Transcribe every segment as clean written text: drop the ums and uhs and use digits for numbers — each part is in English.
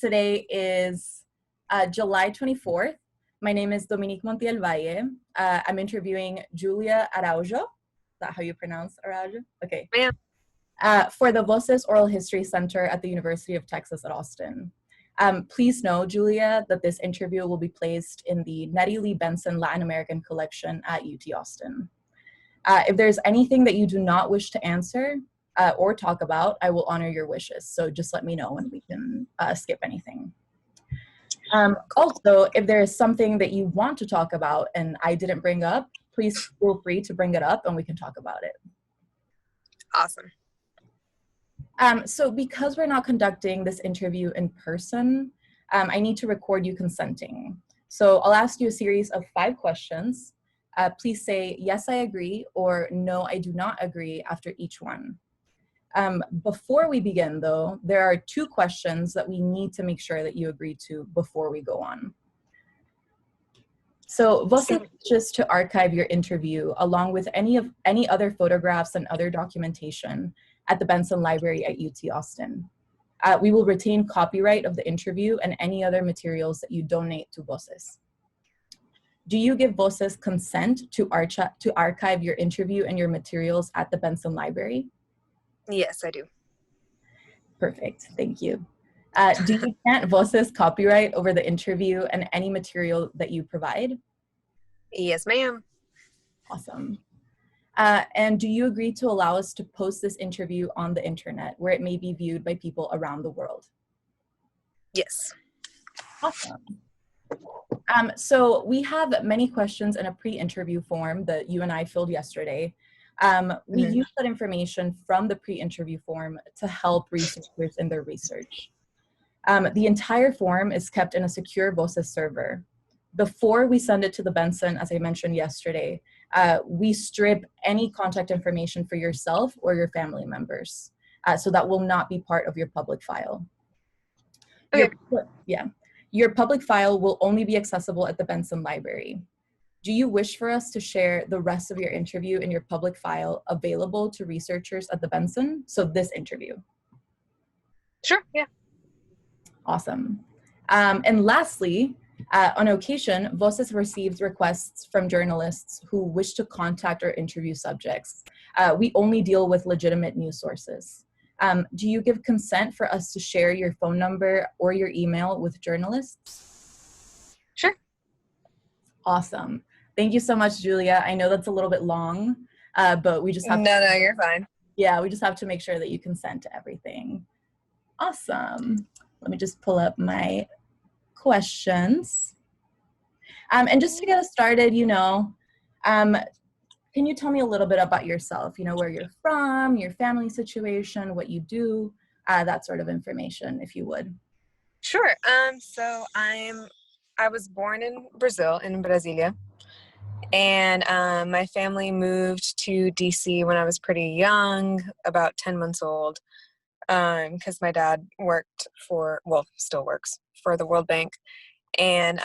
Today is July 24th. My name is Dominique Montiel Valle. I'm interviewing Julia Araujo. Is that how you pronounce Araujo? Okay. For the Voces Oral History Center at the University of Texas at Austin. Please know, Julia, that this interview will be placed in the Nettie Lee Benson Latin American Collection at UT Austin. If there's anything that you do not wish to answer or talk about, I will honor your wishes. So just let me know and we can skip anything. Also, if there is something that you want to talk about and I didn't bring up, please feel free to bring it up and we can talk about it. Awesome. So because we're not conducting this interview in person, I need to record you consenting. So I'll ask you a series of 5 questions. Please say, yes, I agree, or no, I do not agree after each one. Before we begin, though, there are 2 questions that we need to make sure that you agree to before we go on. So Voces wishes to archive your interview along with any other photographs and other documentation at the Benson Library at UT Austin. We will retain copyright of the interview and any other materials that you donate to Voces. Do you give Voces consent to archive your interview and your materials at the Benson Library? Yes, I do. Perfect, thank you. Do you grant Voces copyright over the interview and any material that you provide? Yes, ma'am. Awesome. And do you agree to allow us to post this interview on the internet where it may be viewed by people around the world? Yes. Awesome. So we have many questions in a pre-interview form that you and I filled yesterday. We use that information from the pre-interview form to help researchers in their research. The entire form is kept in a secure Voces server. Before we send it to the Benson, as I mentioned yesterday, we strip any contact information for yourself or your family members. So that will not be part of your public file. Okay. Your public file will only be accessible at the Benson Library. Do you wish for us to share the rest of your interview in your public file available to researchers at the Benson? So this interview. Sure, yeah. Awesome. And lastly, on occasion, Voces receives requests from journalists who wish to contact or interview subjects. We only deal with legitimate news sources. Do you give consent for us to share your phone number or your email with journalists? Sure. Awesome. Thank you so much, Julia. I know that's a little bit long, but we just have No, you're fine. Yeah, we just have to make sure that you consent to everything. Awesome. Let me just pull up my questions. And just to get us started, can you tell me a little bit about yourself? Where you're from, your family situation, what you do, that sort of information, if you would. Sure. So I was born in Brazil, in Brasilia, and my family moved to DC when I was pretty young, about 10 months old, because my dad still works for the World Bank, and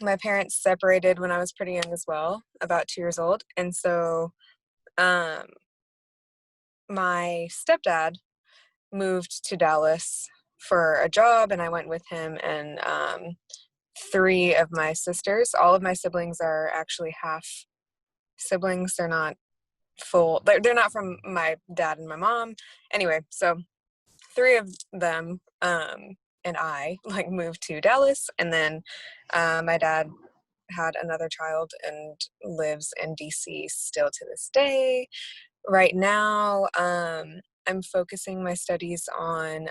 my parents separated when I was pretty young as well, about 2 years old. And so my stepdad moved to Dallas for a job, and I went with him, and 3 of my sisters, all of my siblings are actually half siblings. They're not full, they're not from my dad and my mom. Anyway, so 3 of them and I moved to Dallas, and then my dad had another child and lives in DC still to this day. Right now, I'm focusing my studies on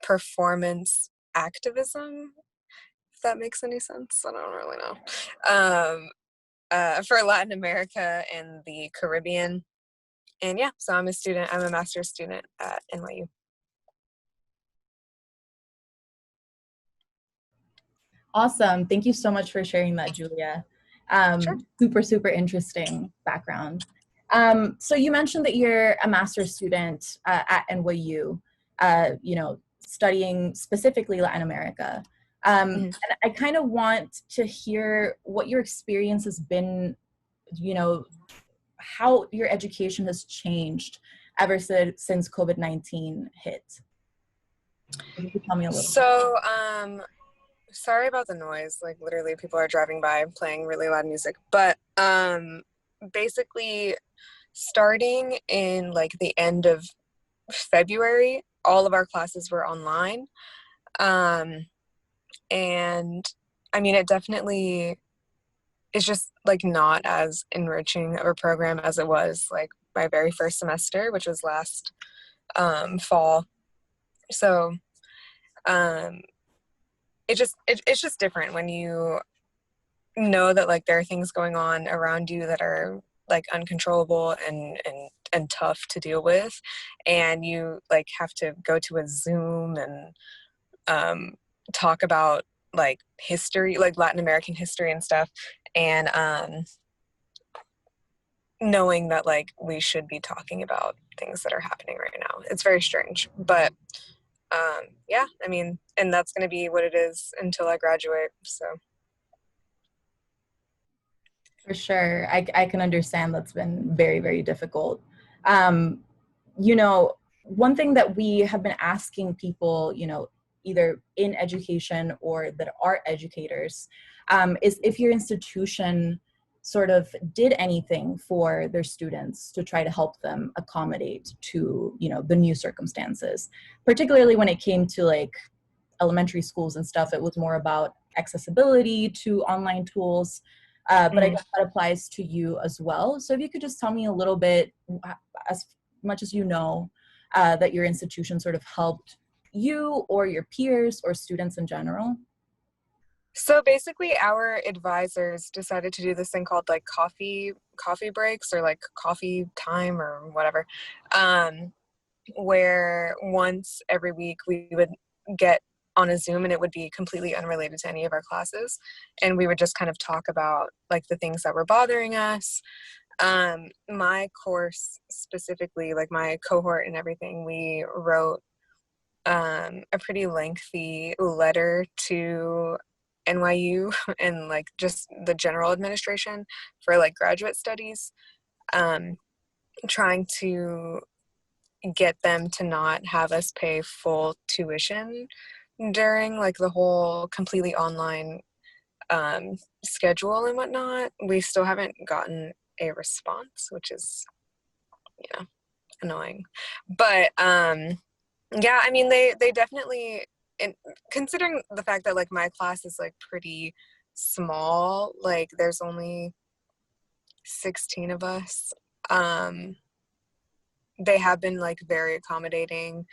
performance activism, if that makes any sense. I don't really know. For Latin America and the Caribbean. And yeah, so I'm a master's student at NYU. Awesome. Thank you so much for sharing that, Julia. Sure. Super, super interesting background. So you mentioned that you're a master's student at NYU, studying specifically Latin America. And I kind of want to hear what your experience has been, how your education has changed ever since COVID-19 hit. If you could tell me a little. So, sorry about the noise. Like literally people are driving by playing really loud music. But basically starting in like the end of February, all of our classes were online. And I mean, it definitely is just like not as enriching of a program as it was like my very first semester, which was last fall. So it's just different when you know that like there are things going on around you that are like uncontrollable and tough to deal with, and you like have to go to a Zoom and talk about like history, like Latin American history and stuff, and knowing that like we should be talking about things that are happening right now. It's very strange, but yeah, I mean, and that's going to be what it is until I graduate. So For sure. I can understand that's been very, very difficult. Um, you know, one thing that we have been asking people, you know, either in education or that are educators, is if your institution sort of did anything for their students to try to help them accommodate to, you know, the new circumstances, particularly when it came to like elementary schools and stuff. It was more about accessibility to online tools, but I guess that applies to you as well. So if you could just tell me a little bit, as much as you know, that your institution sort of helped you or your peers or students in general. So basically our advisors decided to do this thing called like coffee breaks or like coffee time or whatever, where once every week we would get on a Zoom, and it would be completely unrelated to any of our classes, and we would just kind of talk about like the things that were bothering us. My course specifically, like my cohort and everything, we wrote a pretty lengthy letter to NYU and like just the general administration for like graduate studies, trying to get them to not have us pay full tuition during like the whole completely online schedule and whatnot. We still haven't gotten a response, which is, you know, annoying. But yeah, I mean, they definitely, and considering the fact that like my class is like pretty small, like there's only 16 of us, they have been like very accommodating,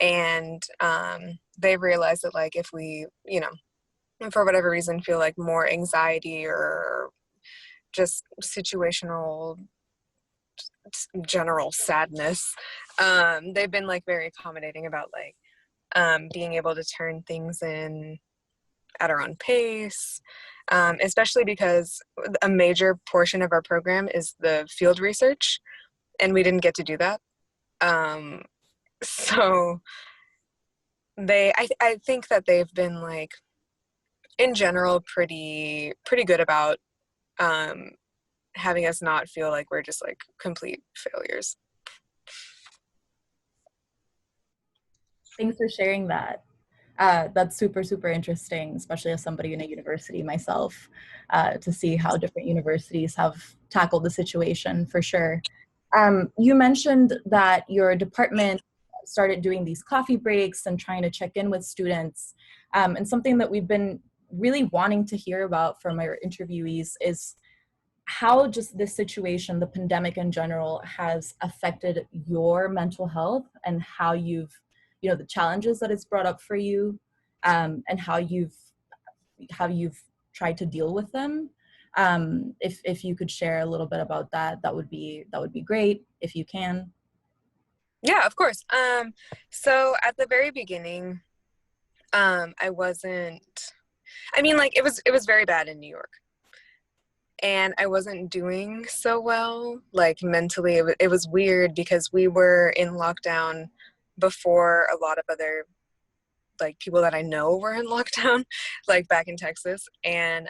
and they realized that like if we, you know, for whatever reason feel like more anxiety or just situational general sadness, they've been like very accommodating about like being able to turn things in at our own pace, especially because a major portion of our program is the field research, and we didn't get to do that. So I think that they've been like in general pretty good about having us not feel like we're just like complete failures. Thanks for sharing that. That's super, super interesting, especially as somebody in a university myself, to see how different universities have tackled the situation for sure. You mentioned that your department started doing these coffee breaks and trying to check in with students. And something that we've been really wanting to hear about from our interviewees is how just this situation, the pandemic in general, has affected your mental health and how you've, you know, the challenges that it's brought up for you, and how you've tried to deal with them. If you could share a little bit about that, that would be great if you can. Yeah, of course. So at the very beginning, I wasn't, I mean, like it was very bad in New York, and I wasn't doing so well, like mentally. It was weird because we were in lockdown before a lot of other like people that I know were in lockdown, like back in Texas, and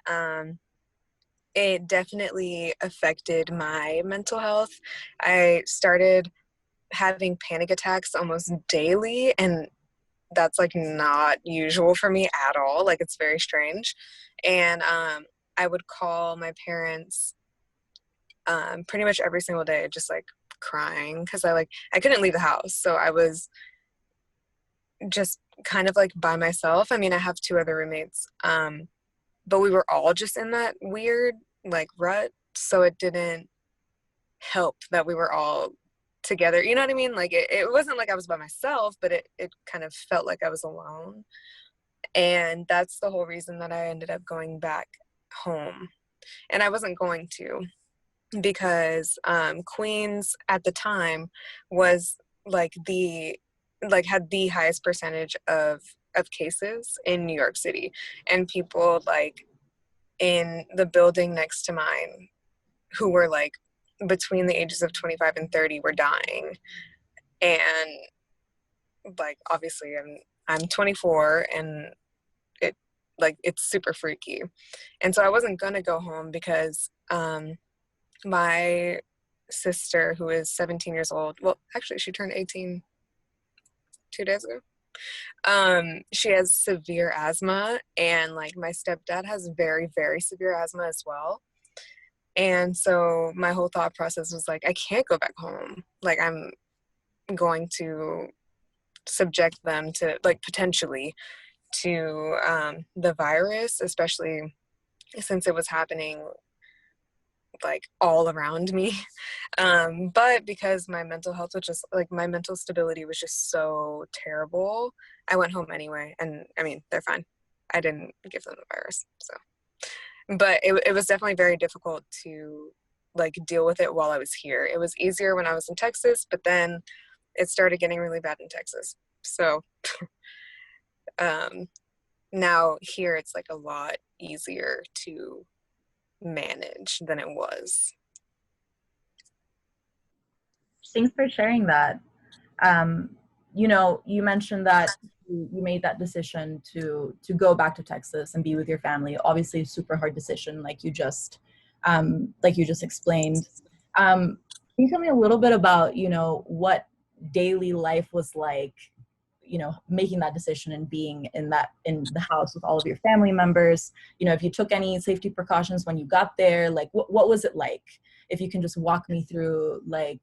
it definitely affected my mental health. I started having panic attacks almost daily, and that's like not usual for me at all. Like it's very strange. And I would call my parents pretty much every single day, just like crying because I couldn't leave the house. So I was just kind of like by myself. I mean, I have two other roommates, but we were all just in that weird like rut. So it didn't help that we were all together. You know what I mean? Like it wasn't like I was by myself, but it kind of felt like I was alone. And that's the whole reason that I ended up going back home. And I wasn't going to, because Queens at the time was like had the highest percentage of cases in New York City, and people like in the building next to mine who were like between the ages of 25 and 30 were dying. And like obviously I'm 24, and it's super freaky. And so I wasn't gonna go home because my sister, who is 17 years old, well, actually she turned 18 2 days ago. She has severe asthma, and like my stepdad has very, very severe asthma as well. And so my whole thought process was like, I can't go back home. Like I'm going to subject them to like potentially to the virus, especially since it was happening like all around me. But because my mental health was just like my mental stability was just so terrible, I went home anyway. And I mean, they're fine. I didn't give them the virus. So, but it was definitely very difficult to like deal with it while I was here. It was easier when I was in Texas, but then it started getting really bad in Texas. So now here it's like a lot easier to manage than it was. Thanks for sharing that. You mentioned that you made that decision to go back to Texas and be with your family. Obviously, a super hard decision, like you just explained. Can you tell me a little bit about what daily life was like? Making that decision and being in the house with all of your family members. If you took any safety precautions when you got there, like what was it like? If you can just walk me through, like,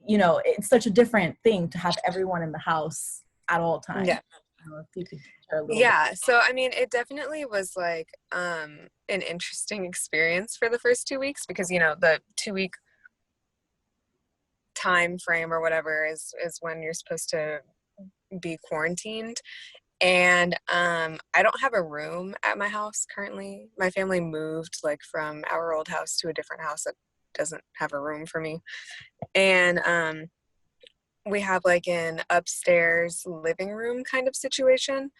it's such a different thing to have everyone in the house at all times. Yeah. If you could share a little bit. So I mean, it definitely was like an interesting experience for the first 2 weeks, because the 2 week time frame or whatever is when you're supposed to be quarantined. And I don't have a room at my house currently. My family moved like from our old house to a different house that doesn't have a room for me. And we have like an upstairs living room kind of situation.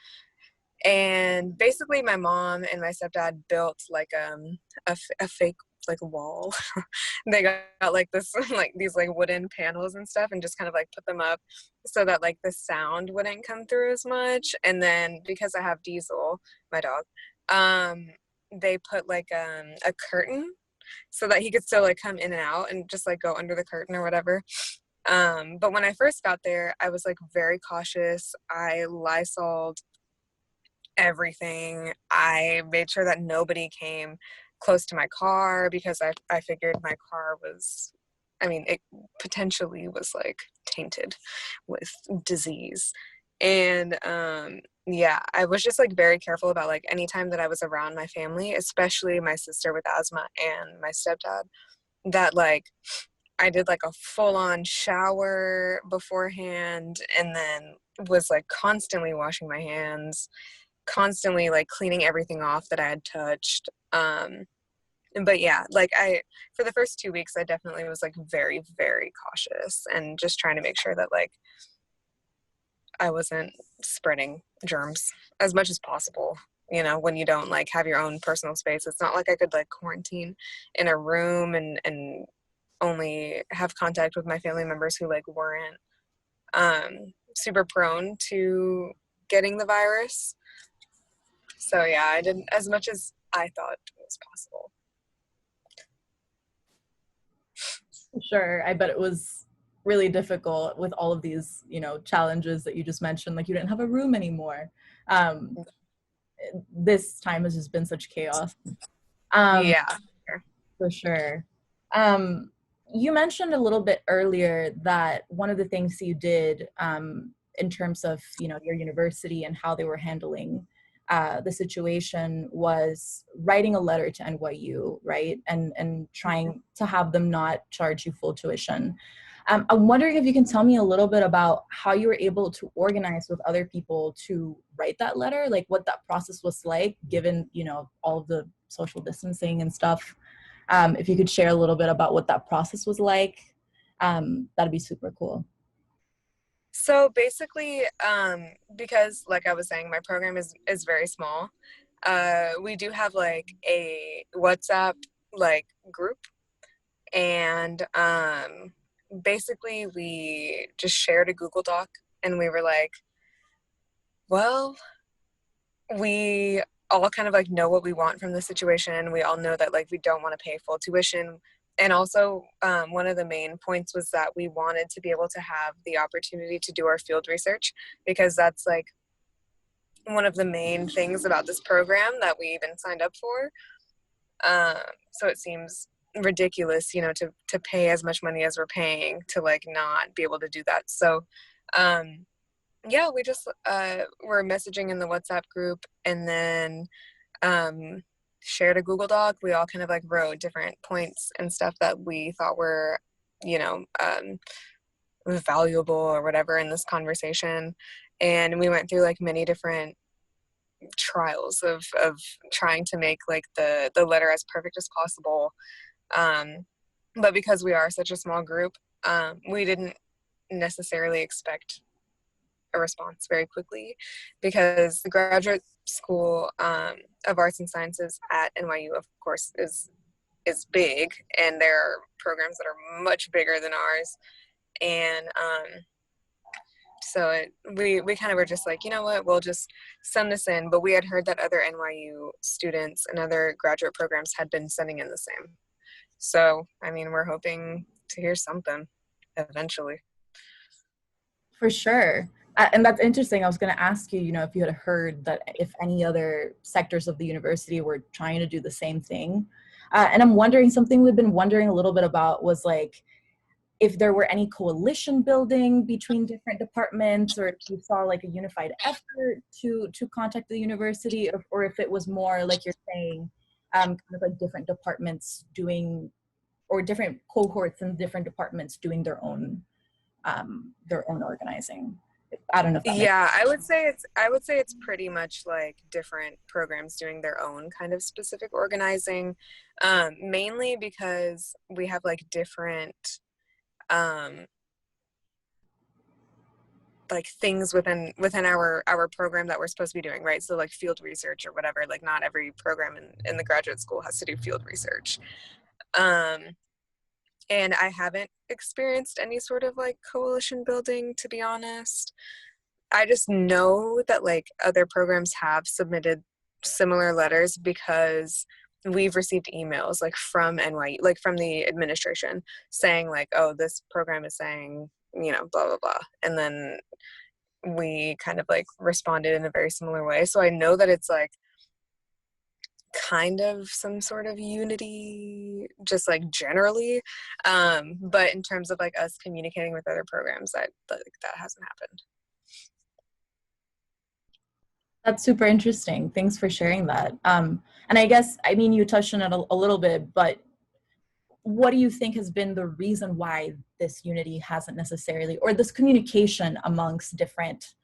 And basically my mom and my stepdad built like a fake like wall. They got like this like these like wooden panels and stuff, and just kind of like put them up so that like the sound wouldn't come through as much. And then because I have Diesel, my dog, they put like a curtain so that he could still like come in and out and just like go under the curtain or whatever. But when I first got there, I was like very cautious. I Lysoled everything. I made sure that nobody came close to my car, because I figured my car was, I mean, it potentially was like tainted with disease. And yeah, I was just like very careful about like anytime that I was around my family, especially my sister with asthma and my stepdad, that like I did like a full-on shower beforehand, and then was like constantly washing my hands, constantly like cleaning everything off that I had touched. But yeah, like for the first 2 weeks, I definitely was like very, very cautious and just trying to make sure that like I wasn't spreading germs as much as possible. When you don't like have your own personal space, it's not like I could like quarantine in a room and only have contact with my family members who like weren't super prone to getting the virus. So yeah, I did as much as I thought was possible. Sure. I bet it was really difficult with all of these, you know, challenges that you just mentioned. Like you didn't have a room anymore. This time has just been such chaos. Yeah. For sure. You mentioned a little bit earlier that one of the things you did in terms of, you know, your university and how they were handling the situation was writing a letter to NYU, right? And trying to have them not charge you full tuition. I'm wondering if you can tell me a little bit about how you were able to organize with other people to write that letter, like what that process was like, given, you know, all of the social distancing and stuff. If you could share a little bit about what that process was like, that'd be super cool. So basically, because like I was saying, my program is very small. We do have like a WhatsApp like group, and basically we just shared a Google Doc, and we were like, well, we all kind of like know what we want from the situation. We all know that like we don't want to pay full tuition. And also, one of the main points was that we wanted to be able to have the opportunity to do our field research, because that's like one of the main things about this program that we even signed up for. So it seems ridiculous, you know, to pay as much money as we're paying to like not be able to do that. So yeah, we just were messaging in the WhatsApp group, and then shared a Google Doc. We all kind of like wrote different points and stuff that we thought were, you know, valuable or whatever in this conversation. And we went through like many different trials of trying to make like the letter as perfect as possible. But because we are such a small group, we didn't necessarily expect a response very quickly, because the graduate school of arts and sciences at NYU, of course, is big, and there are programs that are much bigger than ours. And so we kind of were just like, you know what, we'll just send this in. But we had heard that other NYU students and other graduate programs had been sending in the same. So, I mean, we're hoping to hear something eventually. For sure. And that's interesting. I was going to ask you, you know, if you had heard that if any other sectors of the university were trying to do the same thing. And I'm wondering, something we've been wondering a little bit about was like, if there were any coalition building between different departments, or if you saw like a unified effort to contact the university, or if it was more like you're saying, kind of like different departments doing, or different cohorts in different departments doing their own organizing. I don't know if that makes Yeah, I would say it's pretty much like different programs doing their own kind of specific organizing, mainly because we have like different like things within our program that we're supposed to be doing, right? So like field research or whatever, like not every program in the graduate school has to do field research. And I haven't experienced any sort of like coalition building, to be honest. I just know that like other programs have submitted similar letters, because we've received emails like from NYU, like from the administration, saying like, oh, this program is saying, you know, blah blah blah, and then we kind of like responded in a very similar way. So I know that it's like kind of some sort of unity, just like generally, but in terms of like us communicating with other programs, that hasn't happened. That's super interesting. Thanks for sharing that. And I guess, I mean, you touched on it a little bit, but what do you think has been the reason why this unity hasn't necessarily, or this communication amongst different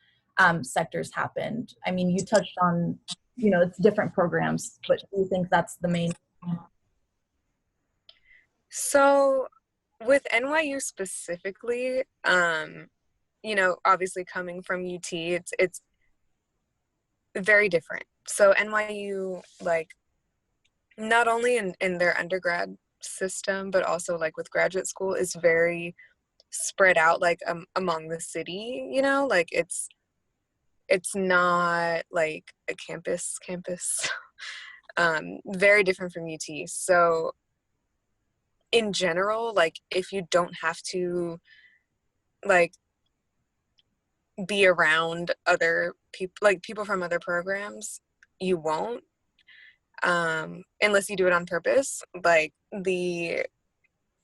sectors happened? I mean, you touched on, you know, it's different programs, but do you think that's the main? So with NYU specifically, you know, obviously coming from UT, it's very different. So NYU, like, not only in their undergrad system, but also like with graduate school, is very spread out, like among the city, you know, like it's not like a campus very different from UT. So in general, like if you don't have to like be around other people, like people from other programs. You won't, unless you do it on purpose. Like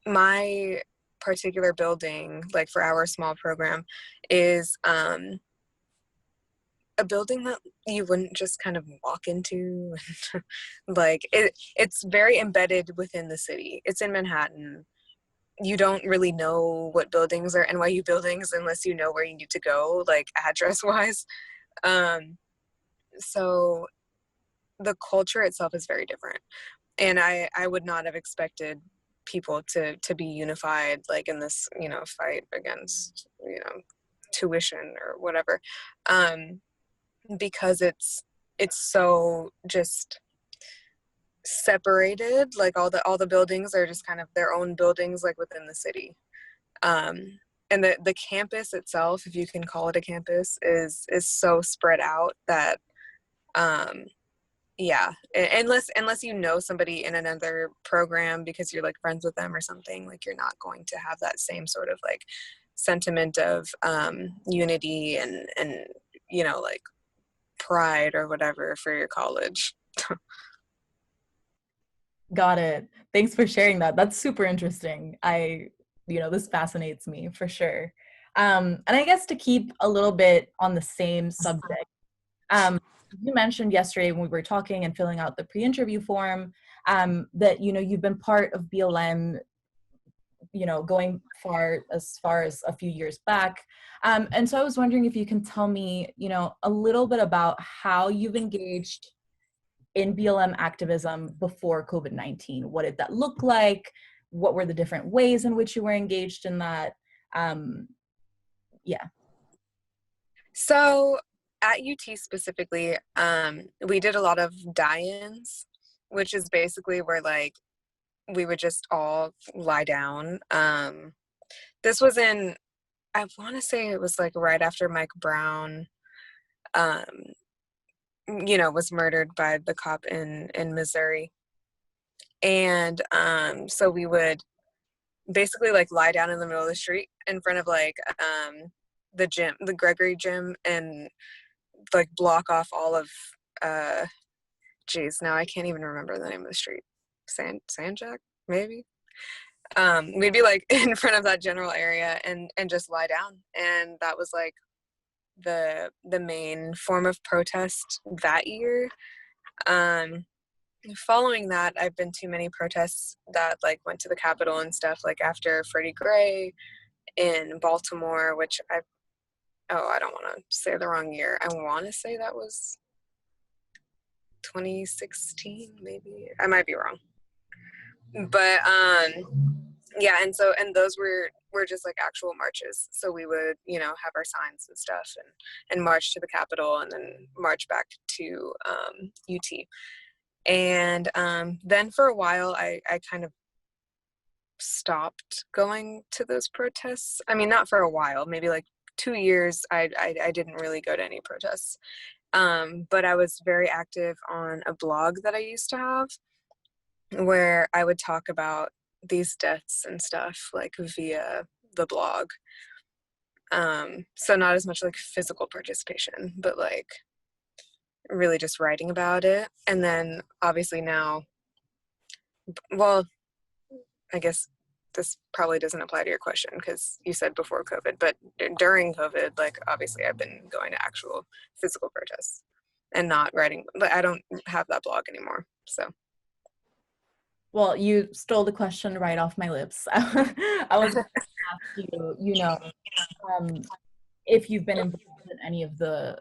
my particular building, like for our small program, is a building that you wouldn't just kind of walk into. Like it's very embedded within the city. It's in Manhattan. You don't really know what buildings are NYU buildings unless you know where you need to go, like address wise. So the culture itself is very different, and I would not have expected people to be unified, like in this, fight against, tuition or whatever, because it's so just separated. Like all the buildings are just kind of their own buildings, like within the city. And the campus itself, if you can call it a campus, is so spread out that yeah, unless you know somebody in another program because you're like friends with them or something, like you're not going to have that same sort of like sentiment of unity and like pride or whatever for your college. Got it. Thanks for sharing that. That's super interesting. This fascinates me for sure. And I guess to keep a little bit on the same subject, you mentioned yesterday when we were talking and filling out the pre-interview form, that, you've been part of BLM, going as far as a few years back. And so I was wondering if you can tell me, a little bit about how you've engaged in BLM activism before COVID-19. What did that look like? What were the different ways in which you were engaged in that? Yeah. So at UT specifically, we did a lot of die-ins, which is basically where like we would just all lie down. This was I want to say it was like right after Mike Brown, was murdered by the cop in Missouri. And so we would basically like lie down in the middle of the street in front of like the gym, the Gregory gym, and like block off all of now I can't even remember the name of the street. Sanjak, maybe. We'd be like in front of that general area and just lie down, and that was like the main form of protest that year. Following that, I've been to many protests that like went to the Capitol and stuff, like after Freddie Gray in Baltimore, which I don't want to say the wrong year. I want to say that was 2016, maybe. I might be wrong. But yeah, and those were just like actual marches. So we would, have our signs and stuff and march to the Capitol and then march back to UT. And then for a while I kind of stopped going to those protests. I mean, not for a while, maybe like 2 years I didn't really go to any protests. But I was very active on a blog that I used to have where I would talk about these deaths and stuff like via the blog. So not as much like physical participation, but like really just writing about it. And then obviously now, well, I guess this probably doesn't apply to your question because you said before COVID, but during COVID, like obviously I've been going to actual physical protests and not writing, but I don't have that blog anymore. So. Well, you stole the question right off my lips. I was going to ask you, if you've been involved in any of the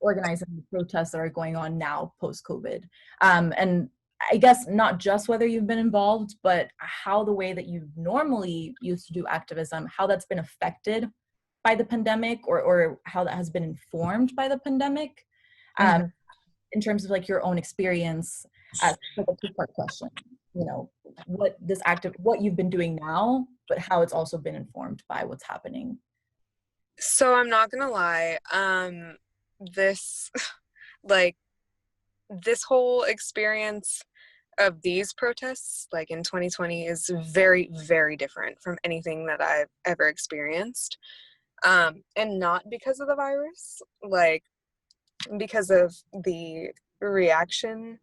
organizing protests that are going on now post-COVID. And I guess not just whether you've been involved, but how the way that you normally used to do activism, how that's been affected by the pandemic, or how that has been informed by the pandemic, in terms of like your own experience. As like a two-part question, what you've been doing now, but how it's also been informed by what's happening. So I'm not gonna lie, this like this whole experience of these protests, like in 2020, is very, very different from anything that I've ever experienced. And not because of the virus, like because of the reaction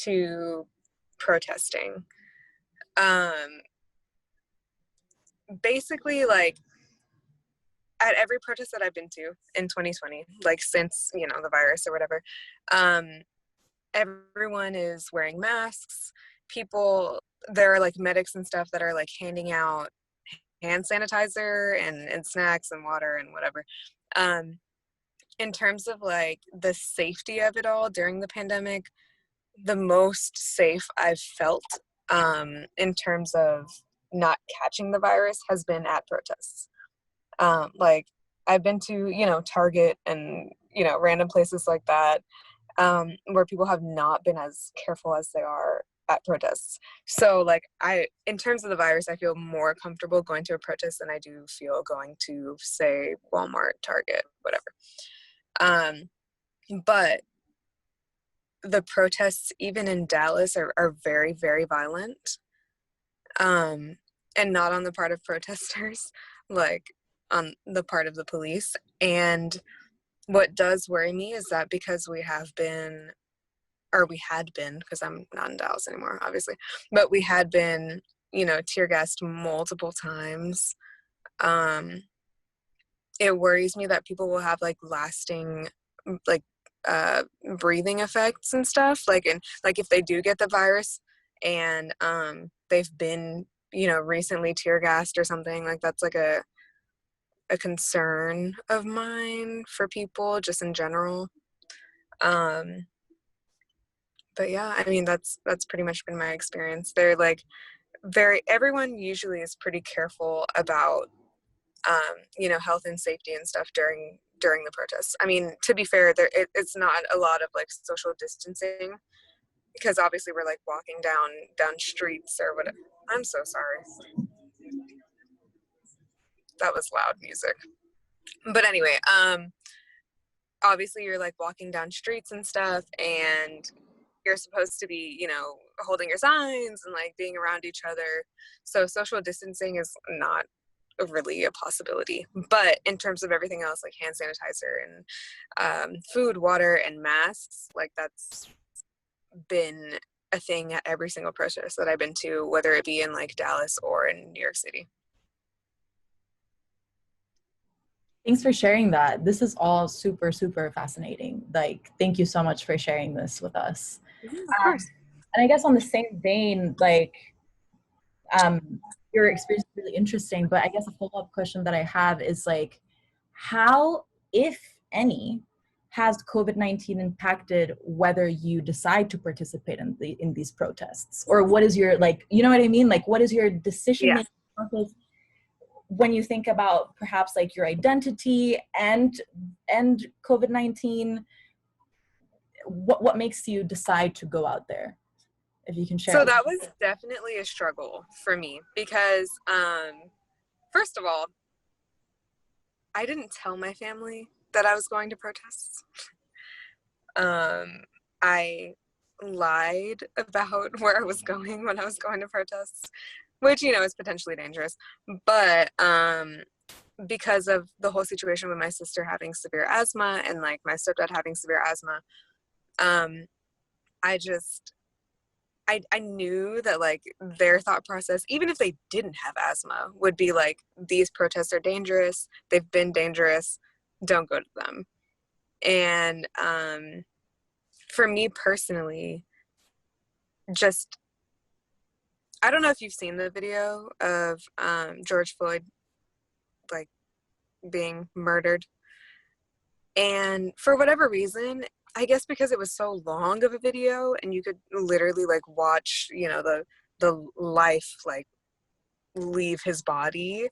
to protesting. Basically, like, at every protest that I've been to in 2020, like since, the virus or whatever, everyone is wearing masks. There are like medics and stuff that are like handing out hand sanitizer and snacks and water and whatever. In terms of like the safety of it all during the pandemic, the most safe I've felt in terms of not catching the virus has been at protests. Like I've been to, Target and, random places like that, where people have not been as careful as they are at protests. So like in terms of the virus, I feel more comfortable going to a protest than I do feel going to, say, Walmart, Target, whatever. But the protests, even in Dallas, are very, very violent. And not on the part of protesters, like on the part of the police. And what does worry me is that because we had been, because I'm not in Dallas anymore, obviously, but we had been, tear gassed multiple times. It worries me that people will have like lasting, like, breathing effects and stuff. And like if they do get the virus and they've been, recently tear gassed or something, like that's like a concern of mine for people just in general. But yeah, I mean, that's pretty much been my experience. They're like everyone usually is pretty careful about, health and safety and stuff during the protests. I mean, to be fair, it's not a lot of like social distancing because obviously we're like walking down streets or whatever. I'm so sorry. That was loud music. But anyway, obviously you're like walking down streets and stuff, and you're supposed to be, holding your signs and like being around each other. So social distancing is not really a possibility. But in terms of everything else, like hand sanitizer and food, water, and masks, like that's been a thing at every single protest that I've been to, whether it be in like Dallas or in New York City. Thanks for sharing that. This is all super, super fascinating. Like, thank you so much for sharing this with us. Yeah, of course. And I guess on the same vein, like, your experience is really interesting, but I guess a follow-up question that I have is like, how, if any, has COVID-19 impacted whether you decide to participate in these protests? Or what is your, like, you know what I mean? Like, what is your decision-making process when you think about perhaps like your identity and COVID-19? What makes you decide to go out there? If you can share. So that was definitely a struggle for me because, first of all, I didn't tell my family that I was going to protests. I lied about where I was going when I was going to protests, which, is potentially dangerous. But because of the whole situation with my sister having severe asthma and like my stepdad having severe asthma, I knew that like their thought process, even if they didn't have asthma, would be like, these protests are dangerous. They've been dangerous. Don't go to them. And for me personally, just, I don't know if you've seen the video of George Floyd like being murdered. And for whatever reason, I guess because it was so long of a video and you could literally like watch, the life like leave his body,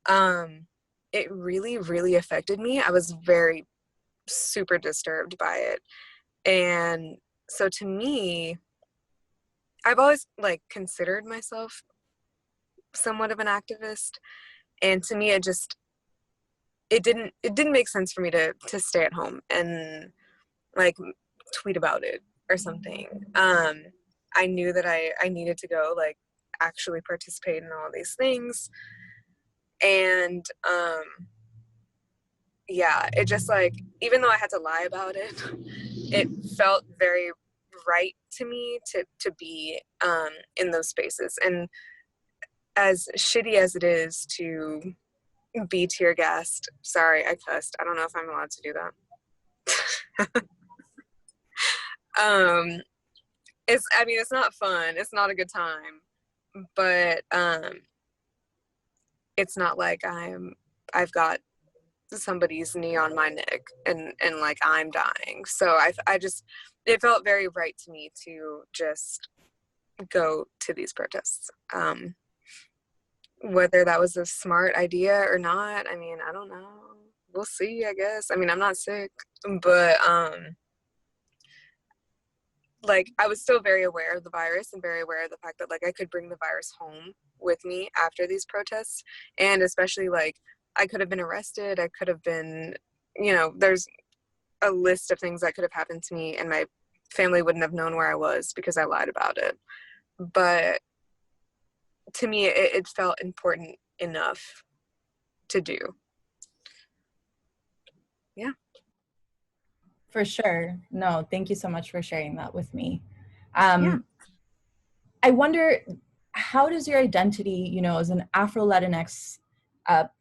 it really, really affected me. I was very super disturbed by it. And so to me, I've always like considered myself somewhat of an activist. And to me, it didn't make sense for me to stay at home and like tweet about it or something. I knew that I needed to go like actually participate in all these things. And yeah, it just like, even though I had to lie about it, it felt very right to me to be in those spaces. And as shitty as it is to be tear gassed, sorry, I cussed. I don't know if I'm allowed to do that. It's not fun. It's not a good time, but it's not like I've got somebody's knee on my neck and like I'm dying. So I just, it felt very right to me to just go to these protests. Whether that was a smart idea or not, I mean, I don't know. We'll see, I guess. I mean, I'm not sick, but like I was still very aware of the virus and very aware of the fact that like I could bring the virus home with me after these protests. And especially like I could have been arrested, I could have been, you know, there's a list of things that could have happened to me and my family wouldn't have known where I was because I lied about it. But to me, it felt important enough to do. Yeah. For sure. No, thank you so much for sharing that with me. Yeah. I wonder, how does your identity, you know, as an Afro-Latinx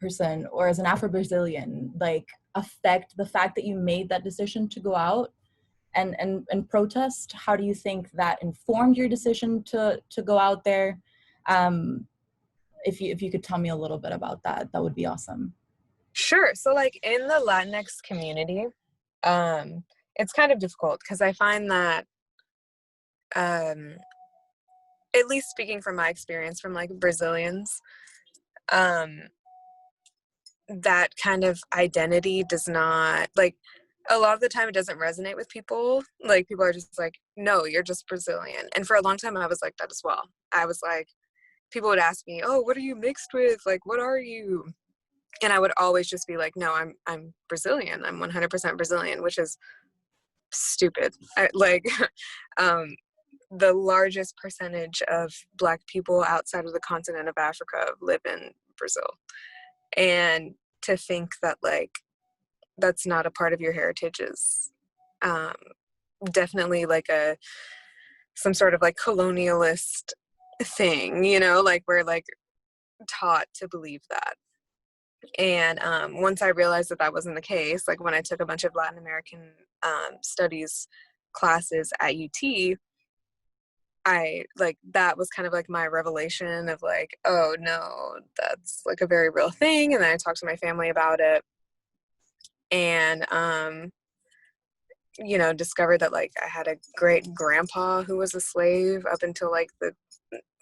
person or as an Afro-Brazilian, like affect the fact that you made that decision to go out and protest? How do you think that informed your decision to go out there? If you could tell me a little bit about that, that would be awesome. Sure. So like in the Latinx community, it's kind of difficult because I find that at least speaking from my experience from like Brazilians, that kind of identity does not, like, a lot of the time it doesn't resonate with people. Like people are just like, no, you're just Brazilian. And for a long time I was like that as well. I was like, people would ask me, oh, what are you mixed with? Like, what are you? And I would always just be like, no, I'm Brazilian. I'm 100% Brazilian, which is stupid. The largest percentage of Black people outside of the continent of Africa live in Brazil. And to think that like that's not a part of your heritage is definitely like some sort of like colonialist thing, you know, like we're like taught to believe that. And once I realized that that wasn't the case, like when I took a bunch of Latin American studies classes at UT, I like that was kind of like my revelation of like, oh no, that's like a very real thing. And then I talked to my family about it and you know, discovered that like I had a great grandpa who was a slave up until like the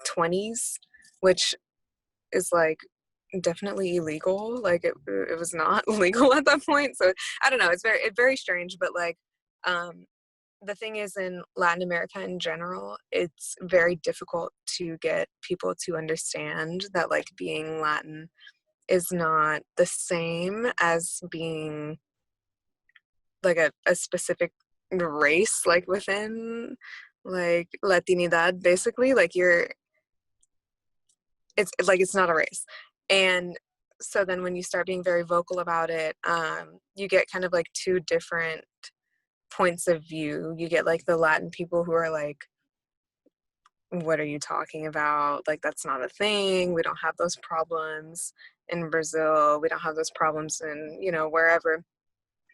20s, which is like definitely illegal. Like it was not legal at that point. So I don't know, it's very strange, but like the thing is, in Latin America in general, it's very difficult to get people to understand that like being Latin is not the same as being like a specific race, like within like Latinidad, basically. Like it's like it's not a race. And so then when you start being very vocal about it, you get kind of like two different points of view. You get like the Latin people who are like, what are you talking about? Like, that's not a thing. We don't have those problems in Brazil. We don't have those problems in, you know, wherever.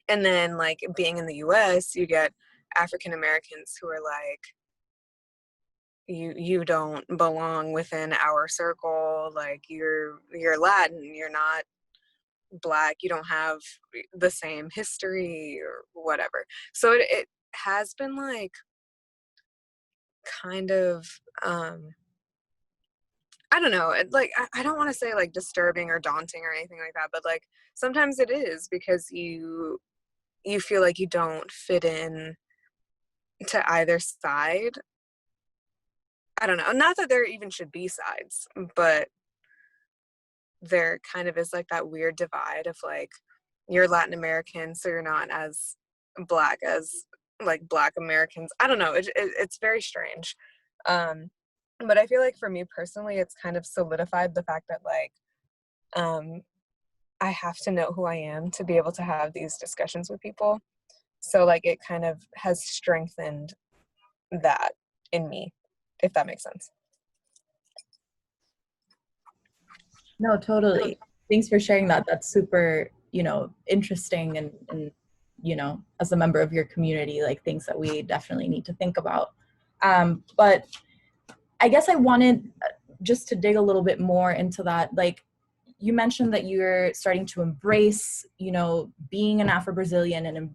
And then like being in the US, you get African Americans who are like, you don't belong within our circle. Like you're Latin, you're not Black, you don't have the same history or whatever. So it has been like kind of I don't know, like I don't want to say like disturbing or daunting or anything like that, but like sometimes it is because you feel like you don't fit in to either side. I don't know, not that there even should be sides, but there kind of is like that weird divide of like you're Latin American, so you're not as Black as like Black Americans. I don't know, it's very strange. But I feel like for me personally, it's kind of solidified the fact that like I have to know who I am to be able to have these discussions with people. So like it kind of has strengthened that in me, if that makes sense. No, totally. Thanks for sharing that. That's super, interesting and as a member of your community, like things that we definitely need to think about. But I guess I wanted just to dig a little bit more into that. Like you mentioned that you're starting to embrace, being an Afro-Brazilian and,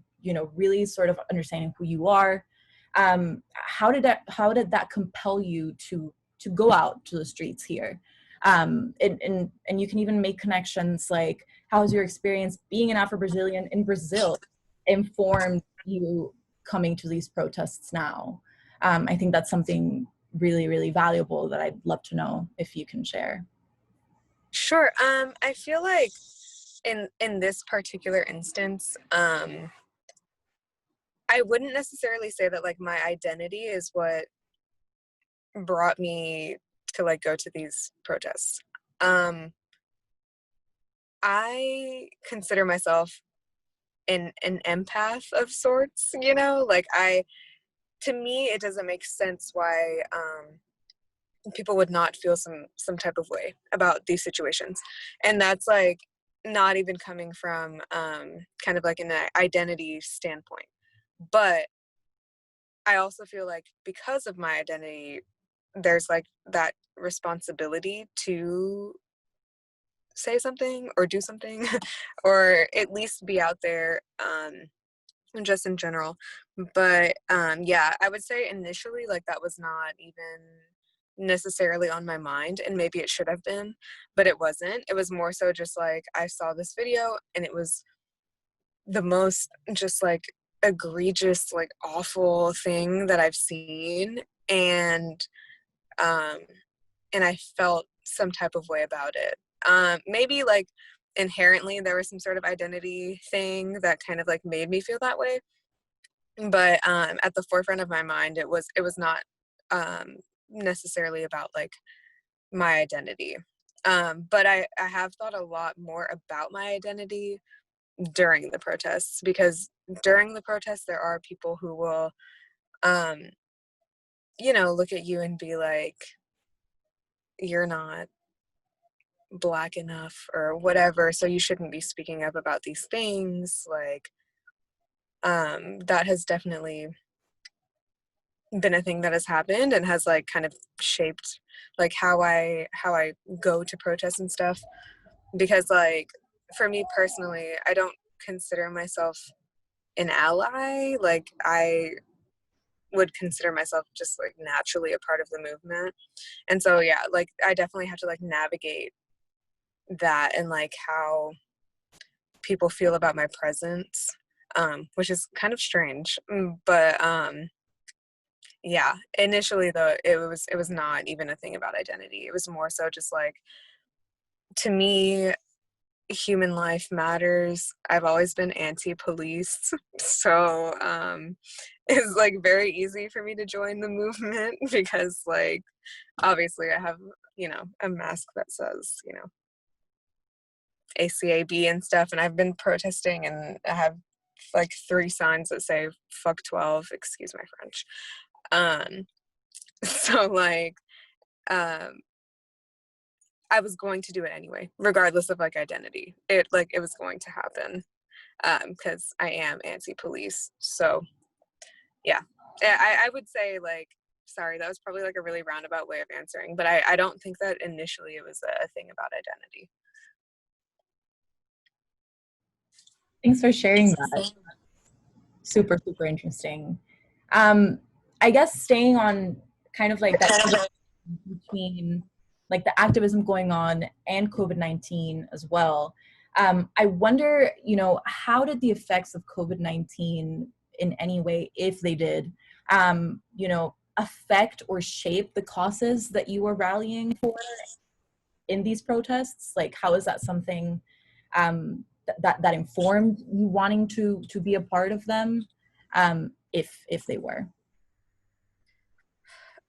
really sort of understanding who you are. How did that compel you to go out to the streets here? And you can even make connections like, how has your experience being an Afro-Brazilian in Brazil informed you coming to these protests now? I think that's something really, really valuable that I'd love to know if you can share. Sure. I feel like in this particular instance, I wouldn't necessarily say that like my identity is what brought me to like go to these protests. I consider myself an empath of sorts, like to me it doesn't make sense why people would not feel some type of way about these situations. And that's like not even coming from kind of like an identity standpoint. But I also feel like because of my identity, there's like that responsibility to say something or do something or at least be out there just in general. But yeah, I would say initially like that was not even necessarily on my mind, and maybe it should have been, but it wasn't. It was more so just like I saw this video and it was the most just like egregious, like awful thing that I've seen, and um and I felt some type of way about it. Maybe like inherently there was some sort of identity thing that kind of like made me feel that way, but at the forefront of my mind it was not necessarily about like my identity. But I have thought a lot more about my identity during the protests, because during the protests there are people who will um look at you and be like, you're not black enough or whatever, so you shouldn't be speaking up about these things. Like that has definitely been a thing that has happened and has like kind of shaped like how I go to protests and stuff. Because like for me personally, I don't consider myself an ally. Like I would consider myself just like naturally a part of the movement. And so yeah, like I definitely have to like navigate that and like how people feel about my presence, which is kind of strange. But yeah, initially though it was not even a thing about identity. It was more so just like, to me, human life matters. I've always been anti-police, so it's like very easy for me to join the movement because like obviously I have a mask that says ACAB and stuff, and I've been protesting and I have like 3 signs that say fuck 12, excuse my French. So like um I was going to do it anyway, regardless of like identity. It was going to happen because I am anti-police. So yeah, I would say like, sorry, that was probably like a really roundabout way of answering, but I don't think that initially it was a thing about identity. Thanks for sharing that. Super, super interesting. I guess staying on kind of like that between like the activism going on and COVID-19 as well. I wonder, how did the effects of COVID-19 in any way, if they did, affect or shape the causes that you were rallying for in these protests? Like, how is that something that informed you wanting to be a part of them, if they were?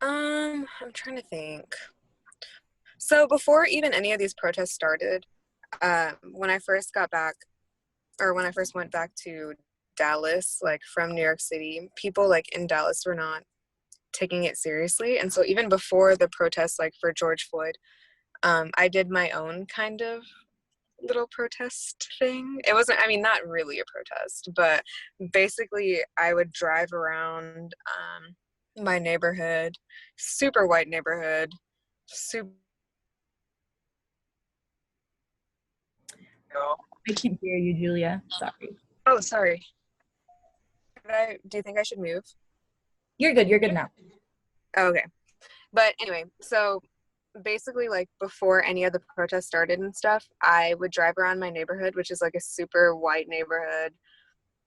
I'm trying to think. So before even any of these protests started, when I first got back, or when I first went back to Dallas, like from New York City, people like in Dallas were not taking it seriously. And so even before the protests, like for George Floyd, I did my own kind of little protest thing. It wasn't, I mean, not really a protest, but basically I would drive around my neighborhood, super white neighborhood, super. I can't hear you, Julia. Sorry. Oh, sorry. Do you think I should move? You're good. You're good now. Okay. But anyway, so basically, like before any of the protests started and stuff, I would drive around my neighborhood, which is like a super white neighborhood.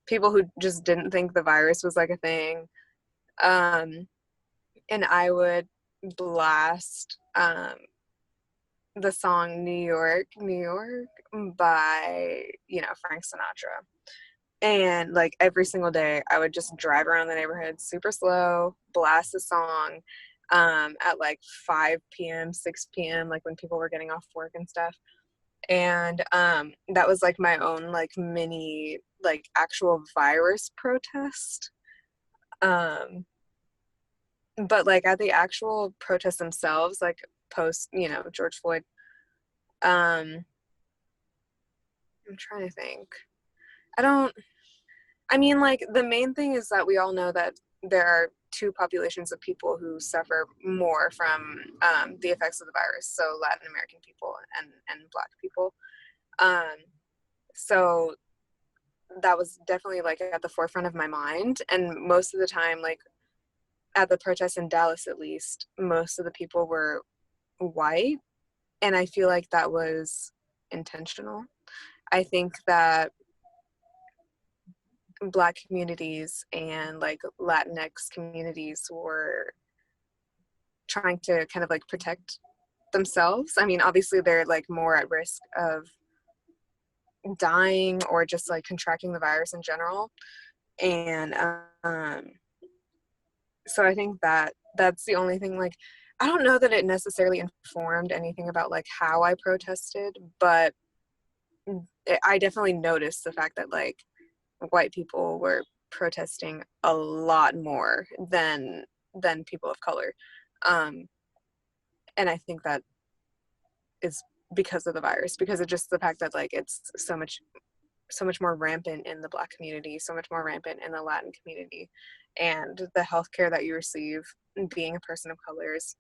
People who just didn't think the virus was like a thing. And I would blast the song New York, New York by, Frank Sinatra. And like every single day, I would just drive around the neighborhood super slow, blast the song at like 5 p.m., 6 p.m., like when people were getting off work and stuff. And that was like my own like mini like actual virus protest. But like at the actual protests themselves, like post, George Floyd, I'm trying to think. I mean, like the main thing is that we all know that there are two populations of people who suffer more from the effects of the virus. So Latin American people and Black people. So that was definitely like at the forefront of my mind. And most of the time, like at the protests in Dallas, at least, most of the people were white. And I feel like that was intentional. I think that Black communities and like Latinx communities were trying to kind of like protect themselves. I mean, obviously they're like more at risk of dying or just like contracting the virus in general. And so I think that that's the only thing. Like, I don't know that it necessarily informed anything about like how I protested, but I definitely noticed the fact that like white people were protesting a lot more than people of color, and I think that is because of the virus, because of just the fact that like it's so much more rampant in the Black community, so much more rampant in the Latin community, and the healthcare that you receive being a person of color is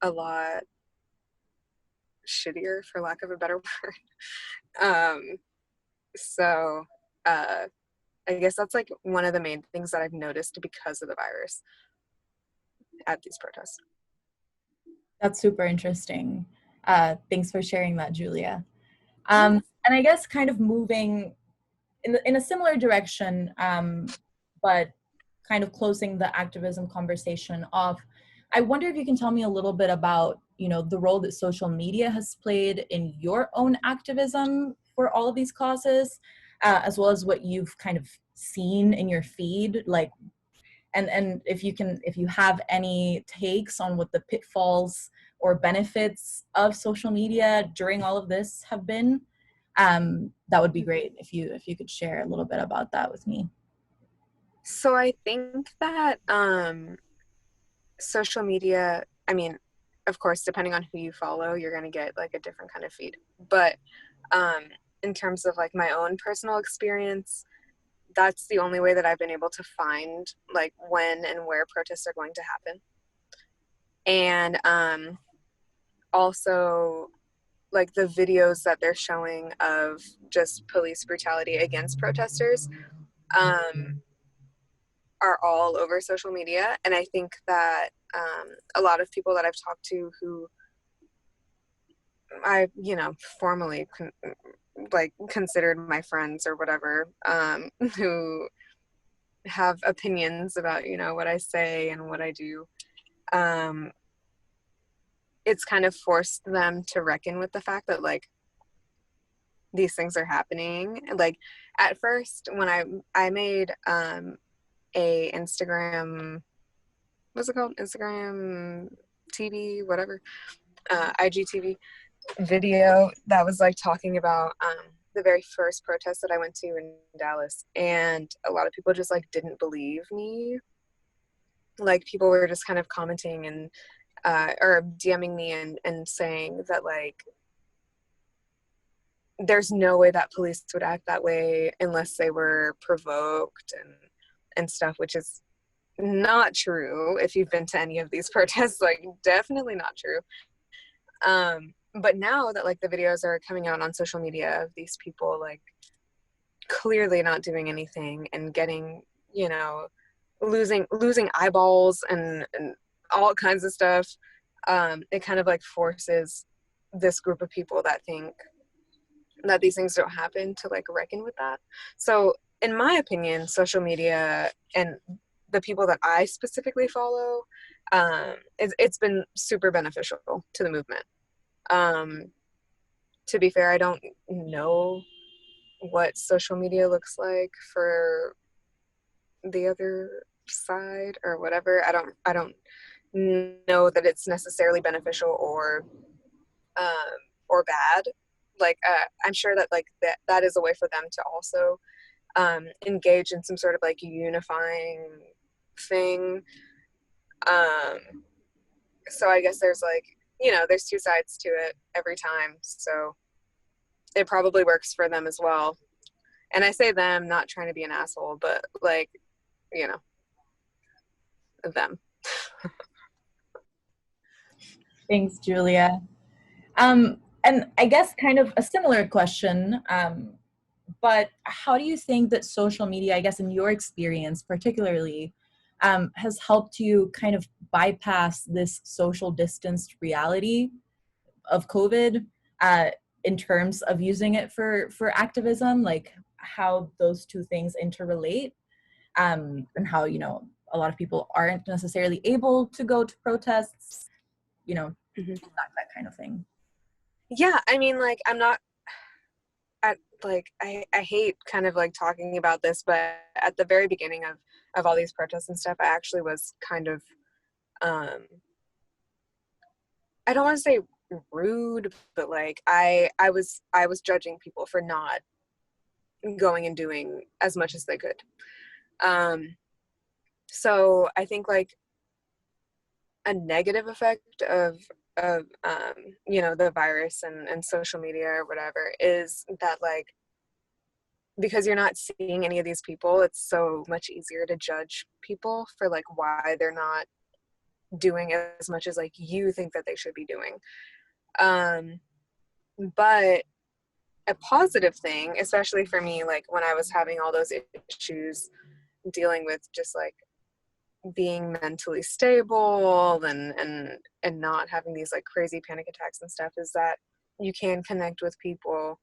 a lot shittier, for lack of a better word. So I guess that's like one of the main things that I've noticed because of the virus at these protests. That's super interesting. Thanks for sharing that, Julia. And I guess kind of moving in a similar direction, but kind of closing the activism conversation off, I wonder if you can tell me a little bit about, the role that social media has played in your own activism for all of these causes, as well as what you've kind of seen in your feed, like, and if you have any takes on what the pitfalls or benefits of social media during all of this have been, that would be great if you could share a little bit about that with me. So I think that social media, I mean, of course, depending on who you follow, you're going to get like a different kind of feed. But in terms of like my own personal experience, that's the only way that I've been able to find like when and where protests are going to happen. And also like the videos that they're showing of just police brutality against protesters are all over social media. And I think that a lot of people that I've talked to who I, formally like considered my friends or whatever, who have opinions about, what I say and what I do, it's kind of forced them to reckon with the fact that like these things are happening. Like at first when I made a Instagram what's it called? Instagram TV, whatever, IGTV video that was like talking about the very first protest that I went to in Dallas, and a lot of people just like didn't believe me. Like people were just kind of commenting and or DMing me and saying that like there's no way that police would act that way unless they were provoked and stuff, which is not true. If you've been to any of these protests, like definitely not true. But now that like the videos are coming out on social media of these people like clearly not doing anything and getting, you know, losing eyeballs and all kinds of stuff, it kind of like forces this group of people that think that these things don't happen to like reckon with that. So in my opinion, social media and the people that I specifically follow, it's been super beneficial to the movement. To be fair, I don't know what social media looks like for the other side or whatever. I don't know that it's necessarily beneficial or bad. Like I'm sure that like that is a way for them to also engage in some sort of like unifying thing. So I guess there's like, you know, there's two sides to it every time. So it probably works for them as well. And I say them, not trying to be an asshole, but like, you know, them. Thanks, Julia. And I guess kind of a similar question, but how do you think that social media, I guess in your experience particularly, has helped you kind of bypass this social distanced reality of COVID in terms of using it for activism, like how those two things interrelate, and how, you know, a lot of people aren't necessarily able to go to protests, you know, that kind of thing. Yeah, I mean, like, I'm not I hate kind of like talking about this, but at the very beginning of all these protests and stuff, I actually was kind of I don't want to say rude, but like I was judging people for not going and doing as much as they could. So I think like a negative effect of you know, the virus and social media or whatever is that like because you're not seeing any of these people, it's so much easier to judge people for like why they're not doing as much as like you think that they should be doing. But a positive thing, especially for me, like when I was having all those issues dealing with just like being mentally stable and not having these like crazy panic attacks and stuff, is that you can connect with people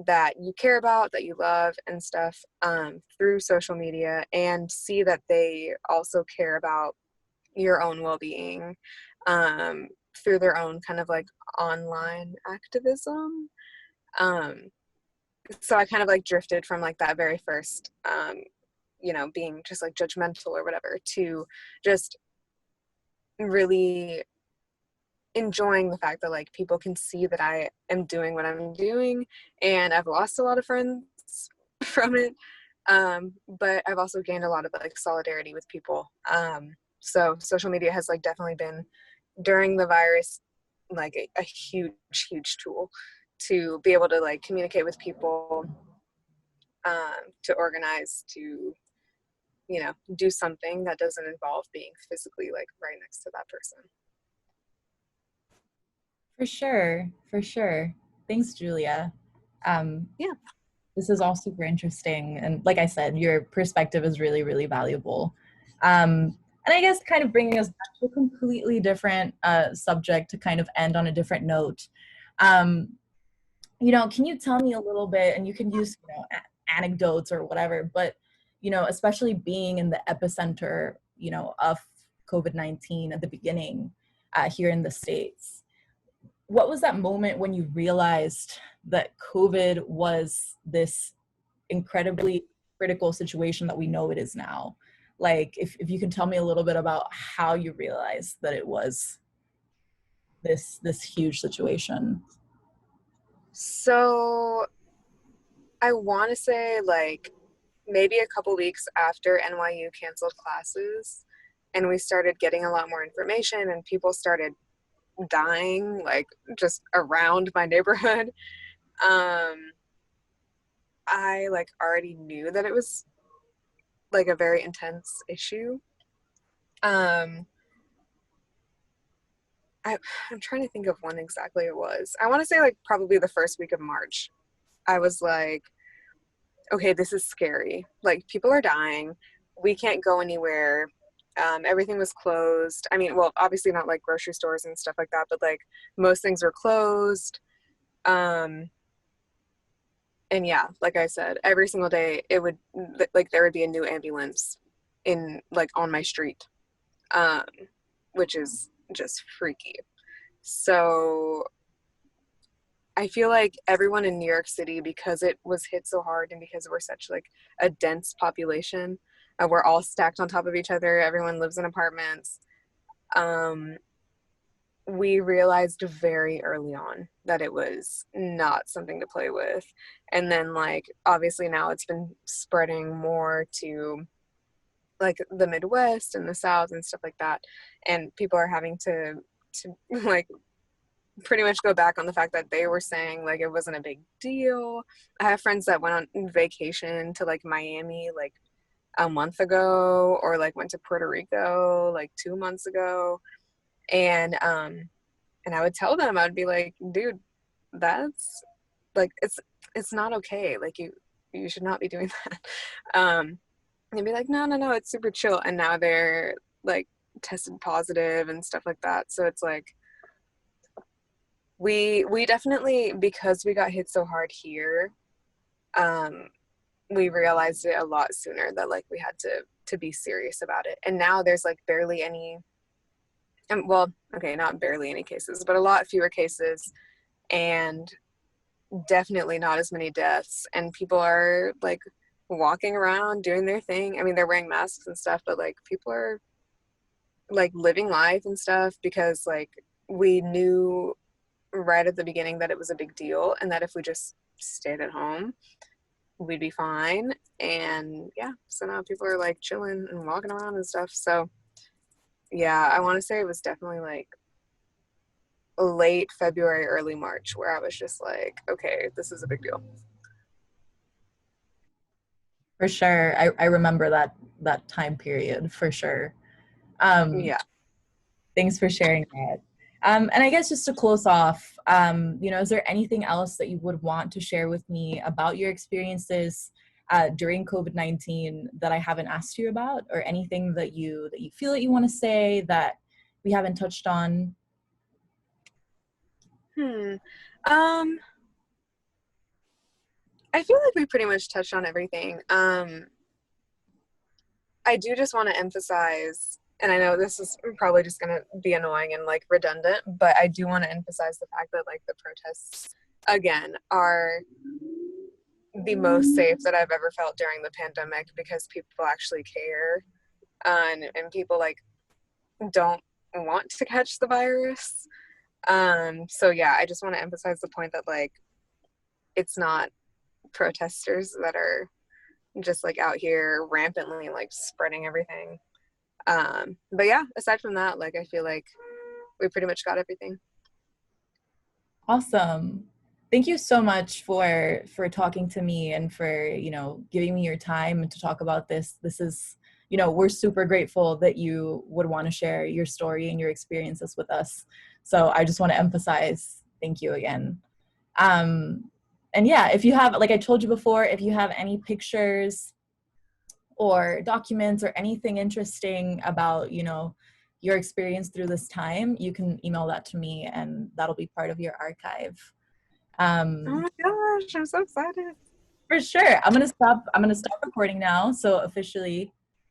that you care about, that you love and stuff, through social media, and see that they also care about your own well-being, through their own kind of like online activism. So I kind of like drifted from like that very first you know, being just like judgmental or whatever, to just really enjoying the fact that like people can see that I am doing what I'm doing, and I've lost a lot of friends from it, but I've also gained a lot of like solidarity with people. So social media has like definitely been during the virus like a huge tool to be able to like communicate with people, to organize, to, you know, do something that doesn't involve being physically like right next to that person. For sure. Thanks, Julia. Yeah. This is all super interesting. And like I said, your perspective is really, really valuable. And I guess kind of bringing us back to a completely different subject to kind of end on a different note. You know, can you tell me a little bit, and you can use, you know, anecdotes or whatever, but, you know, especially being in the epicenter, you know, of COVID-19 at the beginning here in the States, what was that moment when you realized that COVID was this incredibly critical situation that we know it is now? Like, if you can tell me a little bit about how you realized that it was this huge situation. So I want to say like maybe a couple weeks after NYU canceled classes and we started getting a lot more information and people started dying like just around my neighborhood. I like already knew that it was like a very intense issue. Um, I'm trying to think of when exactly it was. I want to say like probably the first week of March. I was like, okay, this is scary. Like people are dying. We can't go anywhere. Everything was closed. I mean, well, obviously not like grocery stores and stuff like that, but like most things were closed. Um, and yeah, like I said, every single day it would like there would be a new ambulance in like on my street, um, which is just freaky. So I feel like everyone in New York City, because it was hit so hard and because we're such like a dense population, we're all stacked on top of each other. Everyone lives in apartments. Um, we realized very early on that it was not something to play with. And then like obviously now it's been spreading more to like the Midwest and the South and stuff like that. And people are having to like pretty much go back on the fact that they were saying like it wasn't a big deal. I have friends that went on vacation to like Miami like a month ago or like went to Puerto Rico like 2 months ago. And I would tell them, I would be like, dude, that's like it's not okay. Like you should not be doing that. They'd be like, no, it's super chill. And now they're like tested positive and stuff like that. So it's like we definitely, because we got hit so hard here, we realized it a lot sooner that like we had to be serious about it. And now there's like barely any, well, okay, not barely any cases, but a lot fewer cases, and definitely not as many deaths. And people are like walking around doing their thing. I mean, they're wearing masks and stuff, but like people are like living life and stuff because like we knew right at the beginning that it was a big deal and that if we just stayed at home we'd be fine. And yeah, so now people are like chilling and walking around and stuff. So yeah, I want to say it was definitely like late February, early March where I was just like, okay, this is a big deal. For sure. I remember that time period for sure. Um, Yeah. Thanks for sharing that. And I guess just to close off, is there anything else that you would want to share with me about your experiences during COVID-19 that I haven't asked you about, or anything that you feel that you want to say that we haven't touched on? I feel like we pretty much touched on everything. I do just want to emphasize, and I know this is probably just going to be annoying and like redundant, but I do want to emphasize the fact that like the protests again are the most safe that I've ever felt during the pandemic because people actually care, and people like don't want to catch the virus. So yeah, I just want to emphasize the point that like it's not protesters that are just like out here rampantly like spreading everything. But yeah, aside from that, like I feel like we pretty much got everything. Awesome. Thank you so much for talking to me and for, giving me your time to talk about this. This is, we're super grateful that you would want to share your story and your experiences with us. So I just want to emphasize, thank you again. And yeah, if you have, like I told you before, if you have any pictures or documents or anything interesting about, your experience through this time, you can email that to me and that'll be part of your archive. Oh my gosh, I'm so excited. For sure. I'm gonna stop recording now. So officially